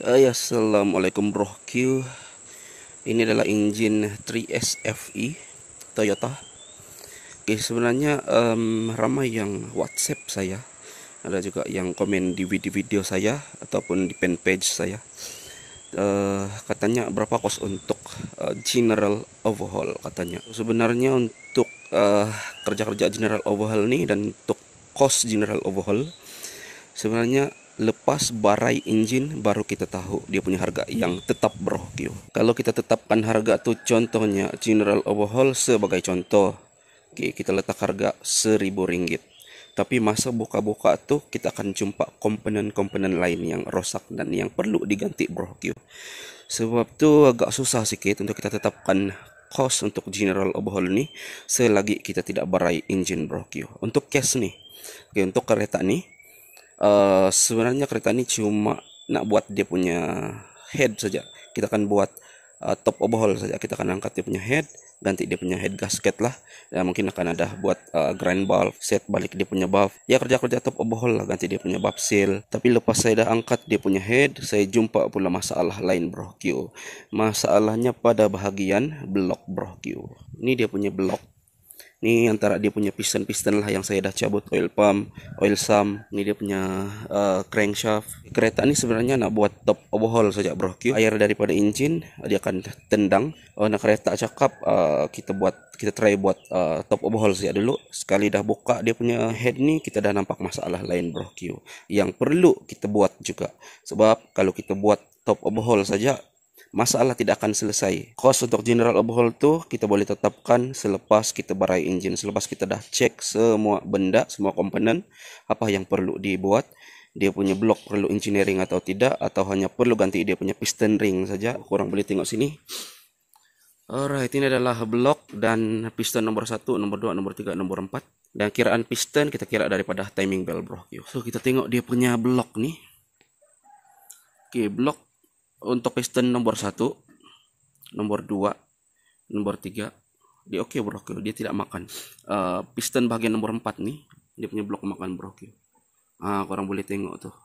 Assalamualaikum bro Q. Ini adalah engine 3SFE Toyota. Oke, sebenarnya ramai yang WhatsApp saya, ada juga yang komen di video-video saya ataupun di fanpage saya. Katanya berapa kos untuk general overhaul katanya. Sebenarnya untuk kerja-kerja general overhaul nih dan untuk kos general overhaul sebenarnya lepas barai engine baru kita tahu dia punya harga yang tetap bro Q. Kalau kita tetapkan harga tuh contohnya general overhaul sebagai contoh, oke, kita letak harga Rp1.000. Tapi masa buka-buka tuh kita akan jumpa komponen-komponen lain yang rusak dan yang perlu diganti bro Q. Sebab tuh agak susah sedikit untuk kita tetapkan cost untuk general overhaul ini selagi kita tidak barai engine bro Q. Untuk case nih, oke, untuk kereta nih sebenarnya kereta ini cuma nak buat dia punya head saja. Kita akan buat top overhaul saja. Kita akan angkat dia punya head, ganti dia punya head gasket lah. Dan mungkin akan ada buat grind valve, set balik dia punya valve. Ya kerja-kerja top overhaul lah, ganti dia punya valve seal. Tapi lepas saya dah angkat dia punya head, saya jumpa pula masalah lain bro Q. Masalahnya pada bahagian blok bro Q. Ini dia punya blok. Ini antara dia punya piston-piston lah yang saya dah cabut, oil pump, oil sump. Ini dia punya crankshaft. Kereta ini sebenarnya nak buat top overhaul saja bro Q. Air daripada engine dia akan tendang. Nak kereta cakap kita try buat top overhaul saja dulu. Sekali dah buka dia punya head ni, kita dah nampak masalah lain bro Q yang perlu kita buat juga. Sebab kalau kita buat top overhaul saja, masalah tidak akan selesai. Cost untuk general overhaul tuh kita boleh tetapkan selepas kita barai engine, selepas kita dah cek semua benda, semua komponen apa yang perlu dibuat, dia punya blok perlu engineering atau tidak, atau hanya perlu ganti dia punya piston ring saja. Kurang boleh tengok sini. Alright, ini adalah blok dan piston nomor 1, nomor 2, nomor 3, nomor 4. Dan kiraan piston kita kira daripada timing bell bro. So kita tengok dia punya blok nih. Oke, blok untuk piston nomor 1, nomor 2, nomor 3 dia oke bro Q, dia tidak makan. Piston bagian nomor 4 nih, dia punya blok makan bro Q. Korang boleh tengok tuh.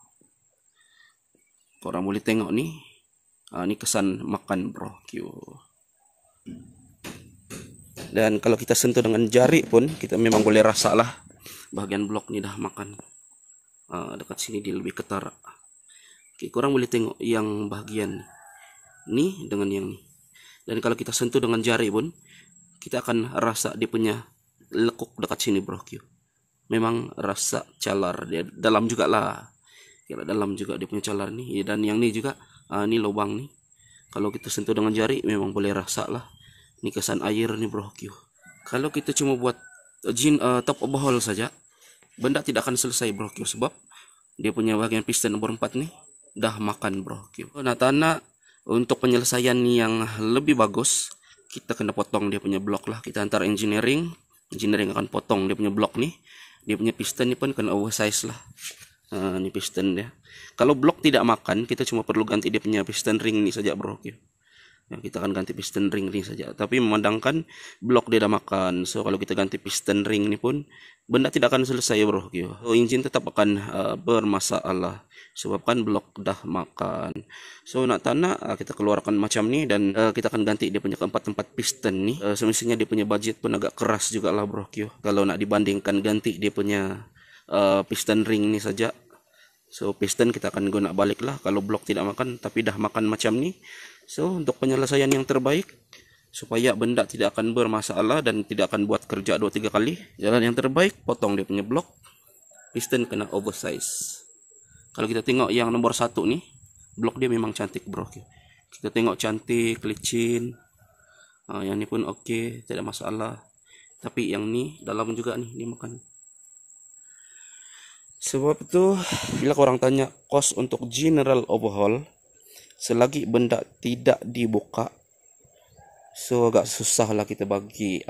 Korang boleh tengok nih. Ini kesan makan bro Q. Dan kalau kita sentuh dengan jari pun kita memang boleh rasa lah bagian blok ini dah makan. Dekat sini dia lebih ketara. Oke, korang boleh tengok yang bagian ni dengan yang ni. Dan kalau kita sentuh dengan jari pun, kita akan rasa dia punya lekuk dekat sini bro Q. Memang rasa calar dia dalam juga lah. Kira dalam juga dia punya calar nih. Dan yang ni juga, ni lubang nih. Kalau kita sentuh dengan jari, memang boleh rasa lah. Ini kesan air nih bro Q. Kalau kita cuma buat top overhaul saja, benda tidak akan selesai bro Q. Sebab dia punya bagian piston nomor 4 nih dah makan bro Q. Nah, tanah untuk penyelesaian yang lebih bagus, kita kena potong dia punya blok lah. Kita antar engineering akan potong dia punya blok nih. Dia punya piston ni pun kena oversize lah. Ni piston dia. Kalau blok tidak makan, kita cuma perlu ganti dia punya piston ring ni saja bro Q. Kita akan ganti piston ring ni saja. Tapi memandangkan blok dia dah makan, so kalau kita ganti piston ring ni pun benda tidak akan selesai bro Q. So, engine tetap akan bermasalah sebabkan blok dah makan. So nak tanah kita keluarkan macam ni dan kita akan ganti dia punya keempat tempat piston ni. Semestinya dia punya budget pun agak keras juga lah bro Q. Kalau nak dibandingkan ganti dia punya piston ring ni saja. So piston kita akan guna balik lah kalau blok tidak makan, tapi dah makan macam ni. So untuk penyelesaian yang terbaik supaya benda tidak akan bermasalah dan tidak akan buat kerja 2-3 kali, jalan yang terbaik potong dia punya blok, piston kena oversize. Kalau kita tengok yang nomor 1 nih, blok dia memang cantik bro. Kita tengok cantik, licin. Yang ni pun oke, tidak masalah. Tapi yang ni dalam juga nih dia makan. Sebab itu bila korang tanya cost untuk general overhaul, selagi benda tidak dibuka, so agak susah lah kita bagi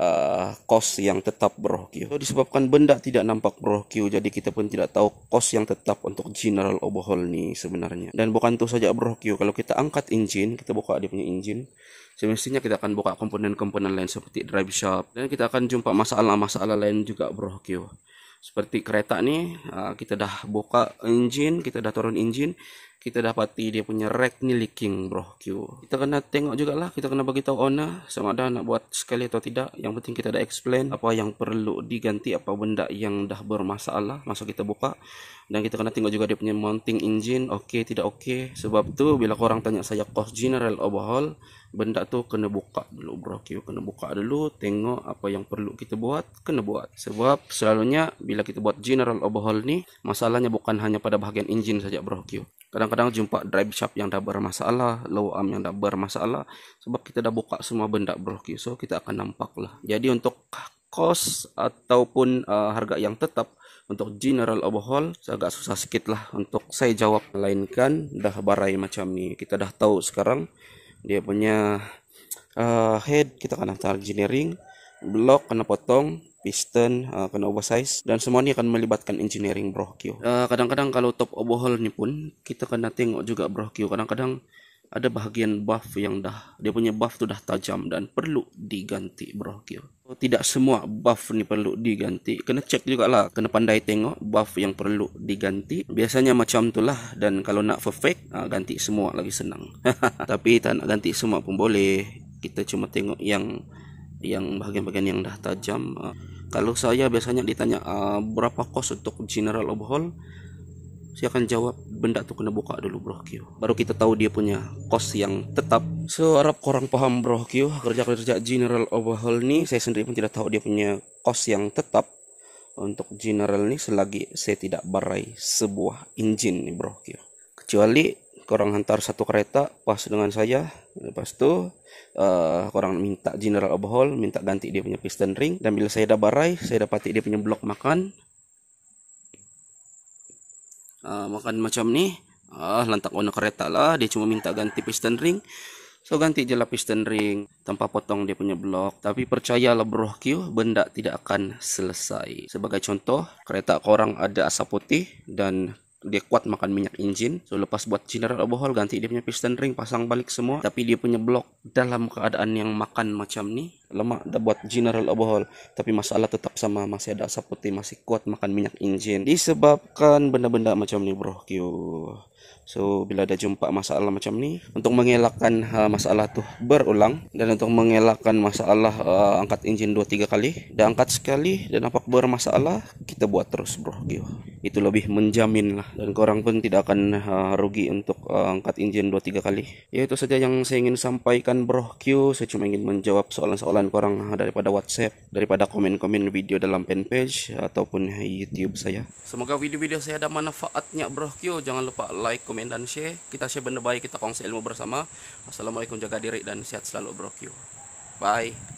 cost yang tetap bro Q. So, disebabkan benda tidak nampak bro Q, jadi kita pun tidak tahu cost yang tetap untuk general overhaul ni sebenarnya. Dan bukan itu saja bro Q, kalau kita angkat engine, kita buka dia punya engine, semestinya kita akan buka komponen-komponen lain seperti drive shaft, dan kita akan jumpa masalah-masalah lain juga bro Q. Seperti kereta nih, kita dah buka engine, kita dah turun engine, kita dapati dia punya rack ni leaking bro Q. Kita kena tengok juga lah, kita kena bagi tahu owner sama ada nak buat sekali atau tidak. Yang penting kita dah explain apa yang perlu diganti, apa benda yang dah bermasalah masa kita buka. Dan kita kena tengok juga dia punya mounting engine okey tidak okey. Sebab tu bila korang tanya saya cost general overhaul, benda tu kena buka dulu bro Q, kena buka dulu, tengok apa yang perlu kita buat, kena buat. Sebab selalunya bila kita buat general overhaul ni, masalahnya bukan hanya pada bahagian engine saja bro Q. Kadang-kadang jumpa drive shaft yang dah bermasalah, low arm yang dah bermasalah, sebab kita dah buka semua benda bro Q. So kita akan nampak lah. Jadi untuk cost ataupun harga yang tetap untuk general overhaul agak susah sikit lah untuk saya jawab, melainkan dah barai macam ni. Kita dah tahu sekarang dia punya head kita kena hantar engineering, blok kena potong, piston kena oversize, dan semua ni akan melibatkan engineering bro Q. Kadang-kadang kalau top overhaul ni pun kita kena tengok juga bro Q. Kadang-kadang ada bahagian buff yang dia punya buff tu dah tajam dan perlu diganti bro Q. Tidak semua buff ni perlu diganti, kena cek juga lah, kena pandai tengok buff yang perlu diganti. Biasanya macam tu lah, dan kalau nak perfect ganti semua lagi senang. Tapi tak nak ganti semua pun boleh, kita cuma tengok yang bahagian-bahagian yang dah tajam. Kalau saya biasanya ditanya berapa cost untuk general overhaul, saya akan jawab benda tu kena buka dulu bro Q, baru kita tahu dia punya cost yang tetap. So harap korang paham bro Q, kerja-kerja general overhaul ni saya sendiri pun tidak tahu dia punya cost yang tetap untuk general ni selagi saya tidak barai sebuah engine ni bro Q. Kecuali korang hantar satu kereta pas dengan saya, lepas tu korang minta general overhaul, minta ganti dia punya piston ring, dan bila saya dah barai, saya dapati dia punya blok makan macam ni, lantak owner kereta lah, dia cuma minta ganti piston ring. So ganti je lah piston ring tanpa potong dia punya blok. Tapi percayalah bro Q, benda tidak akan selesai. Sebagai contoh, kereta korang ada asap putih dan dia kuat makan minyak engine. So lepas buat general overhaul, ganti dia punya piston ring, pasang balik semua, tapi dia punya blok dalam keadaan yang makan macam ni. Lama dah buat general overhaul tapi masalah tetap sama, masih ada asap putih, masih kuat makan minyak engine, disebabkan benda-benda macam ni bro Q. So bila ada jumpa masalah macam ni, untuk mengelakkan masalah tu berulang, dan untuk mengelakkan masalah angkat engine 2-3 kali, dan angkat sekali dan nampak bermasalah, kita buat terus bro Q. Itu lebih menjamin lah, dan korang pun tidak akan rugi untuk angkat engine 2-3 kali. Ya itu saja yang saya ingin sampaikan bro Q. Saya cuma ingin menjawab soalan-soalan korang daripada WhatsApp, daripada komen-komen video dalam fanpage ataupun YouTube saya. Semoga video-video saya ada manfaatnya bro Q. Jangan lupa like, komen, dan share. Kita share benda baik, kita kongsi ilmu bersama. Assalamualaikum, jaga diri dan sehat selalu bro Q. Bye.